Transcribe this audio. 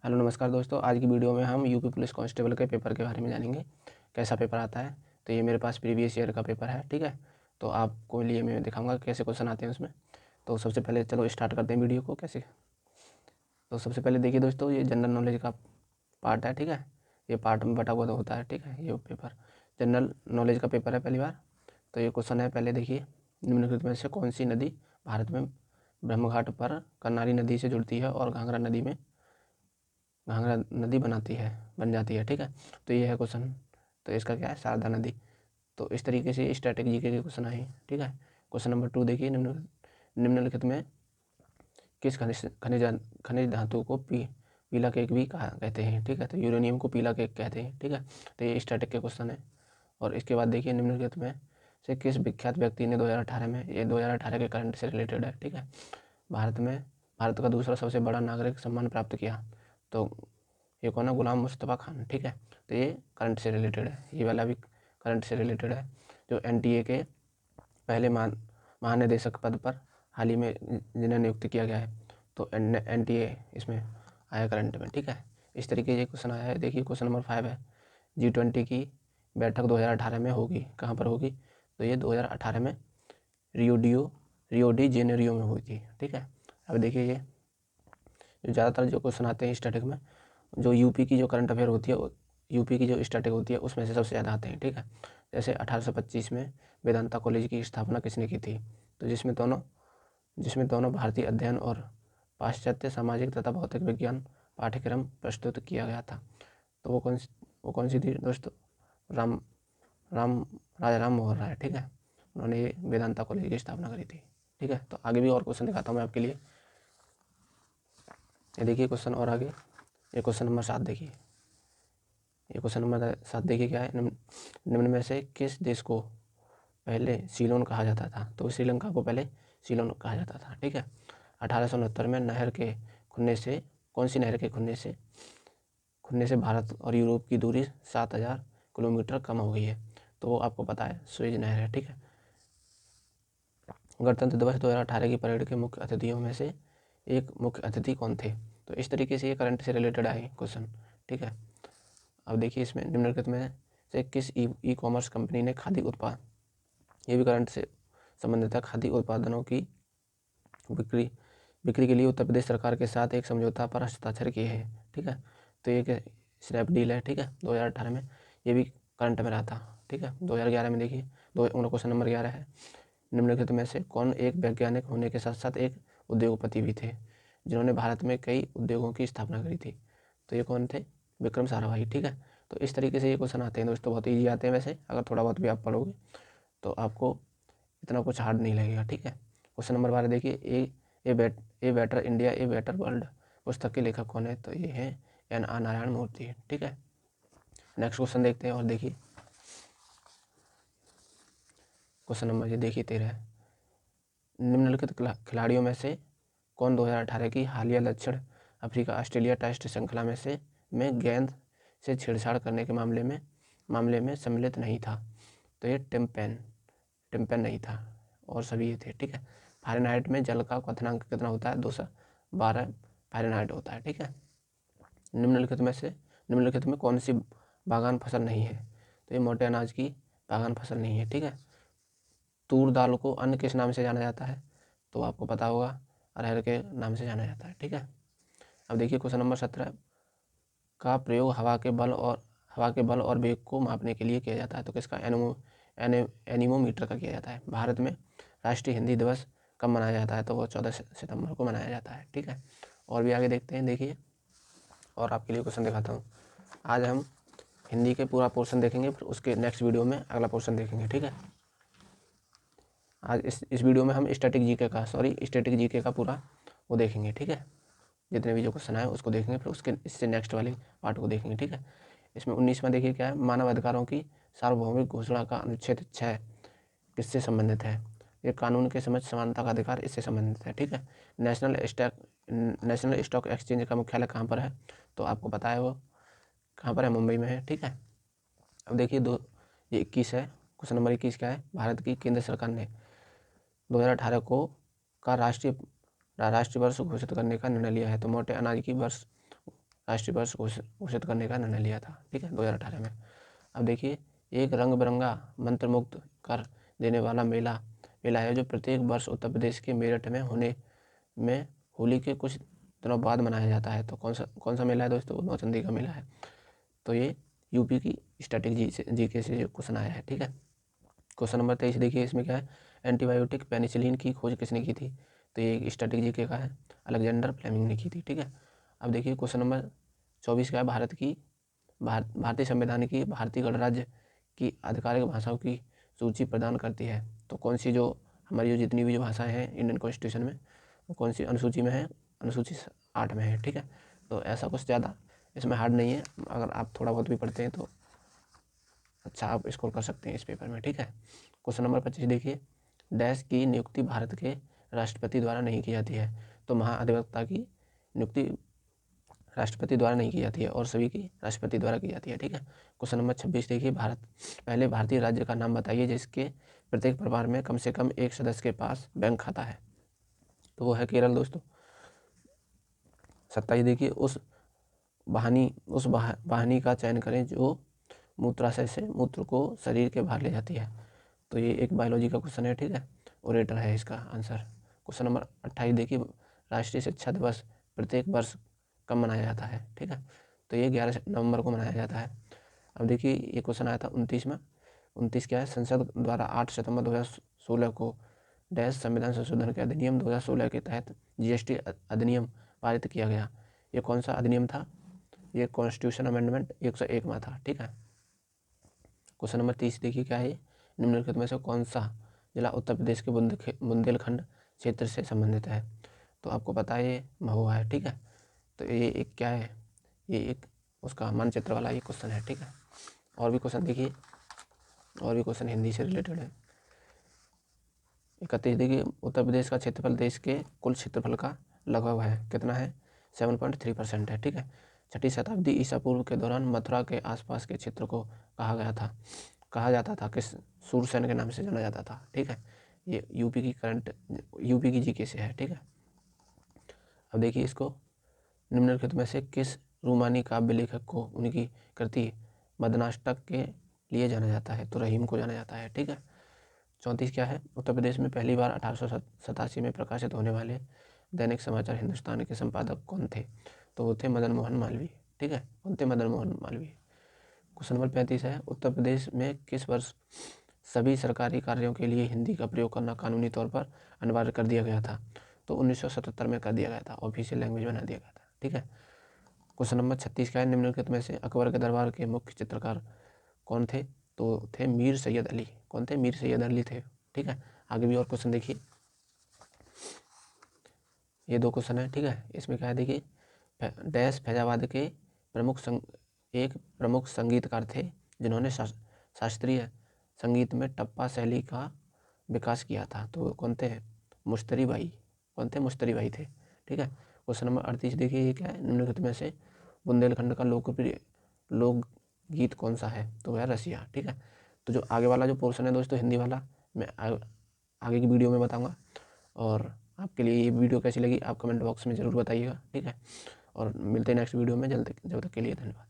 Hello नमस्कार दोस्तों, आज की वीडियो में हम यूपी पुलिस कांस्टेबल के पेपर के बारे में जानेंगे। कैसा पेपर आता है। तो ये मेरे पास प्रीवियस ईयर का पेपर है, ठीक है। तो आपको लिए मैं दिखाऊंगा कैसे क्वेश्चन आते हैं उसमें। तो सबसे पहले चलो स्टार्ट करते हैं वीडियो को कैसे। तो सबसे पहले देखिए दोस्तों, ये जनरल नॉलेज का पार्ट है, ठीक है। ये पार्ट में बटा हुआ होता है, ठीक है। ये पेपर जनरल नॉलेज का पेपर है पहली बार। तो ये क्वेश्चन है, पहले देखिए, निम्नलिखित में से कौन सी नदी भारत में ब्रह्मघाट पर करनाली नदी से जुड़ती है और घाघरा नदी बन जाती है, ठीक है। तो ये है क्वेश्चन। तो इसका क्या है, शारदा नदी। तो इस तरीके से स्टैटिक जीके के क्वेश्चन आए, ठीक है। क्वेश्चन नंबर 2 देखिए, निम्नलिखित में किस खनिज धातु को पीला केक भी कहते हैं, ठीक है। तो यूरेनियम को पीला केक कहते हैं, ठीक है। तो ये स्टैटिक के क्वेश्चन है। और इसके बाद देखिए, निम्नलिखित में से किस विख्यात व्यक्ति ने 2018 में, ये 2018 के करंट से रिलेटेड है, ठीक है, भारत का दूसरा सबसे बड़ा नागरिक सम्मान प्राप्त किया। तो ये कौन है, गुलाम मुस्तफ़ा खान, ठीक है। तो ये करंट से रिलेटेड है, ये वाला भी करंट से रिलेटेड है। जो एनटीए के पहले महानिदेशक पद पर हाल ही में जिन्हें नियुक्त किया गया है, तो एनटीए इसमें आया करंट में, ठीक है। इस तरीके से क्वेश्चन आया है। देखिए क्वेश्चन नंबर 5 है, G20 की बैठक 2018 में होगी, कहाँ पर होगी। तो ये 2018 में रियो डी जेनेरियो में हुई थी, ठीक है। अब देखिए, ये ज़्यादातर जो क्वेश्चन आते हैं स्टैटिक में, जो यूपी की जो करंट अफेयर होती है, यूपी की जो स्टैटिक होती है, उसमें से सबसे ज़्यादा आते हैं, ठीक है। जैसे 1825 में वेदांता कॉलेज की स्थापना किसने की थी। तो जिसमें दोनों भारतीय अध्ययन और पाश्चात्य सामाजिक तथा भौतिक विज्ञान पाठ्यक्रम प्रस्तुत किया गया था। तो वो कौन सी थी दोस्तों, राम राम राजा राम मोहन राय, ठीक है। उन्होंने ये वेदांता कॉलेज की स्थापना करी थी, ठीक है। तो आगे भी और क्वेश्चन दिखाता हूँ मैं आपके लिए। ये देखिए क्वेश्चन और आगे, ये क्वेश्चन नंबर 7 देखिए। ये क्वेश्चन नंबर 7 देखिए क्या है, निम्न में से किस देश को पहले सीलोन कहा जाता था। तो श्रीलंका को पहले सीलोन कहा जाता था, ठीक है। 1869 में नहर के खुलने से, कौन सी नहर के खुलने से भारत और यूरोप की दूरी 7000 किलोमीटर कम हो गई है। तो वो आपको पता है, सुएज नहर है, ठीक है। गणतंत्र दिवस 2018 की परेड के मुख्य अतिथियों में से एक मुख्य अतिथि कौन थे। तो इस तरीके से ये करंट से रिलेटेड आए क्वेश्चन, ठीक है। अब देखिए, इसमें निम्नलिखित में से किस ई कॉमर्स कंपनी ने खादी उत्पाद, ये भी करंट से संबंधित है, खादी उत्पादनों की बिक्री के लिए उत्तर प्रदेश सरकार के साथ एक समझौता पर हस्ताक्षर किए हैं, ठीक है। तो ये स्नैपडील है, ठीक है, 2018 में। ये भी करंट में रहा था, ठीक है। 2011 में देखिए, क्वेश्चन नंबर 11 है, निम्नलिखित में से कौन एक वैज्ञानिक होने के साथ साथ एक उद्योगपति भी थे, जिन्होंने भारत में कई उद्योगों की स्थापना करी थी। तो ये कौन थे, विक्रम साराभाई, ठीक है। तो इस तरीके से ये क्वेश्चन आते हैं दोस्तों, बहुत ईजी आते हैं वैसे, अगर थोड़ा बहुत भी आप पढ़ोगे तो आपको इतना कुछ हार्ड नहीं लगेगा, ठीक है। क्वेश्चन नंबर 12 देखिए, a better India a better world पुस्तक के लेखक कौन है। तो ये है NR नारायण मूर्ति, ठीक है। नेक्स्ट क्वेश्चन देखते हैं और देखिए, क्वेश्चन नंबर ये देखिए 13 है, निम्नलिखित खिलाड़ियों में से कौन 2018 की हालिया दक्षिण अफ्रीका ऑस्ट्रेलिया टेस्ट श्रृंखला में गेंद से छेड़छाड़ करने के मामले में सम्मिलित नहीं था। तो ये टिम्पेन नहीं था और सभी ये थे, ठीक है। फ़ारेनहाइट में जल का क्वथनांक कितना होता है, 212 फ़ारेनहाइट होता है, ठीक है। निम्नलिखित में कौन सी बागान फसल नहीं है। तो ये मोटे अनाज की बागान फसल नहीं है, ठीक है। तूर दाल को अन्य किस नाम से जाना जाता है। तो आपको पता होगा, अरहर के नाम से जाना जाता है, ठीक है। अब देखिए क्वेश्चन नंबर 17 का प्रयोग हवा के बल और वेग को मापने के लिए किया जाता है। तो किसका, एनीमोमीटर का किया जाता है। भारत में राष्ट्रीय हिंदी दिवस कब मनाया जाता है। तो वो 14 सितंबर को मनाया जाता है, ठीक है। और भी आगे देखते हैं, देखिए और आपके लिए क्वेश्चन दिखाता हूँ। आज हम हिंदी के पूरा पोर्शन देखेंगे, फिर उसके नेक्स्ट वीडियो में अगला पोर्शन देखेंगे, ठीक है। आज इस वीडियो में हम स्टैटिक जीके का पूरा वो देखेंगे, ठीक है। जितने भी जो क्वेश्चन आए उसको देखेंगे, फिर उसके इससे नेक्स्ट वाले पार्ट को देखेंगे, ठीक है। इसमें 19वां देखिए क्या है, मानव अधिकारों की सार्वभौमिक घोषणा का अनुच्छेद 6 किससे संबंधित है। ये कानून के समझ समानता का अधिकार इससे संबंधित है, ठीक है। नेशनल स्टॉक एक्सचेंज का मुख्यालय कहाँ पर है। तो आपको पता है वो कहाँ पर है, मुंबई में है, ठीक है। अब देखिए ये 21 है, क्वेश्चन नंबर 21 क्या है, भारत की केंद्र सरकार ने 2018 को का राष्ट्रीय वर्ष घोषित करने का निर्णय लिया है। तो मोटे अनाज की वर्ष राष्ट्रीय वर्ष घोषित करने का निर्णय लिया था, ठीक है, 2018 में। अब देखिए, एक रंग बिरंगा मंत्रमुग्ध कर देने वाला मेला है जो प्रत्येक वर्ष उत्तर प्रदेश के मेरठ में होने में होली के कुछ दिनों बाद मनाया जाता है। तो कौन सा मेला है दोस्तों? नौचंदी का मेला है। तो ये यूपी की स्ट्रैटेजी जीके से जो क्वेश्चन आया है, ठीक है। क्वेश्चन नंबर 23 देखिए, इसमें क्या है, एंटीबायोटिक पेनिसिलिन की खोज किसने की थी? तो ये स्ट्रैटेजी जीके का है, अलेक्जेंडर फ्लेमिंग ने की थी, ठीक है। अब देखिए क्वेश्चन नंबर 24 क्या है, भारतीय संविधान की भारतीय गणराज्य की आधिकारिक भाषाओं की सूची प्रदान करती है। तो कौन सी जो हमारी जो जितनी भी जो भाषाएं हैं इंडियन कॉन्स्टिट्यूशन में, वो कौन सी अनुसूची में है? अनुसूची 8 में है, ठीक है। तो ऐसा कुछ ज़्यादा इसमें हार्ड नहीं है, अगर आप थोड़ा बहुत भी पढ़ते हैं तो अच्छा आप स्कोर कर सकते हैं इस पेपर में, ठीक है। क्वेश्चन नंबर 25 देखिए, डैश की नियुक्ति भारत के राष्ट्रपति द्वारा नहीं की जाती है। तो महाधिवक्ता की नियुक्ति राष्ट्रपति द्वारा नहीं की जाती है और सभी की राष्ट्रपति द्वारा की जाती है, ठीक है। क्वेश्चन नंबर 26 देखिए, पहले भारतीय राज्य का नाम बताइए जिसके प्रत्येक परिवार में कम से कम एक सदस्य के पास बैंक खाता है। तो वो है केरल दोस्तों। 27 देखिए, उस वाहिनी का चयन करें जो मूत्राशय से मूत्र को शरीर के बाहर ले जाती है। तो ये एक बायोलॉजी का क्वेश्चन है, ठीक है, ओरेटर है इसका आंसर। क्वेश्चन नंबर 28 देखिए, राष्ट्रीय शिक्षा दिवस प्रत्येक वर्ष कब मनाया जाता है, ठीक है। तो ये 11 नवंबर को मनाया जाता है। अब देखिए ये क्वेश्चन आया था 29 में। 29 क्या है, संसद द्वारा 8 सितंबर 2016 को डैश संविधान संशोधन के अधिनियम 2016 के तहत जीएसटी अधिनियम पारित किया गया। ये कौन सा अधिनियम था? ये कॉन्स्टिट्यूशन अमेंडमेंट 101 में था, ठीक है। क्वेश्चन नंबर 30 देखिए, क्या है, निम्नलिखित में से कौन सा जिला उत्तर प्रदेश के बुंदेलखंड क्षेत्र से संबंधित है? तो आपको पता है ये महुआ है, ठीक है। तो ये एक क्या है, ये एक उसका मानचित्र वाला ये क्वेश्चन है, ठीक है। और भी क्वेश्चन देखिए, और भी क्वेश्चन हिंदी से रिलेटेड है। 31 देखिए, उत्तर प्रदेश का क्षेत्रफल देश के कुल क्षेत्रफल का लगभग है, कितना है? 7.3% है, ठीक है। 6ठी शताब्दी ईसा पूर्व के दौरान मथुरा के आसपास के क्षेत्र को कहा जाता था किस सूरसेन के नाम से जाना जाता था, ठीक है। ये यूपी की जीके से है, ठीक है। अब देखिए इसको, निम्नलिखित में से किस रूमानी काव्य लेखक को उनकी कृति मदनाष्टक के लिए जाना जाता है? तो रहीम को जाना जाता है, ठीक है। 34 क्या है, उत्तर प्रदेश में पहली बार 1887 में प्रकाशित होने वाले दैनिक समाचार हिंदुस्तान के संपादक कौन थे? तो वो थे मदन मोहन मालवीय, ठीक है। कौन थे? मदन मोहन मालवीय। क्वेश्चन नंबर 35 है, उत्तर प्रदेश में किस वर्ष सभी सरकारी कार्यों के लिए हिंदी का प्रयोग करना कानूनी तौर पर अनिवार्य कर दिया गया था? तो 1977 में कर दिया गया था, ऑफिशियल लैंग्वेज बना दिया गया था, ठीक है। क्वेश्चन नंबर 36 का है, निम्नलिखित में से अकबर के दरबार के मुख्य चित्रकार कौन थे? तो थे मीर सैयद अली। कौन थे? मीर सैयद अली थे, ठीक है। आगे भी और क्वेश्चन देखिए, ये 2 क्वेश्चन है, ठीक है। इसमें क्या है देखिए, डैश फैजाबाद के एक प्रमुख संगीतकार थे जिन्होंने शास्त्रीय संगीत में टप्पा शैली का विकास किया था। तो कौन थे? मुश्तरी बाई। कौन थे? मुश्तरी बाई थे, ठीक है। क्वेश्चन नंबर 38 देखिए, ये क्या है, निम्नलिखित में से बुंदेलखंड का लोकप्रिय लोक गीत कौन सा है? तो वह रसिया, ठीक है। तो जो आगे वाला जो पोर्शन है दोस्तों हिंदी वाला, मैं आगे की वीडियो में बताऊंगा। और आपके लिए ये वीडियो कैसी लगी आप कमेंट बॉक्स में ज़रूर बताइएगा, ठीक है। और मिलते हैं नेक्स्ट वीडियो में, जब तक के लिए धन्यवाद।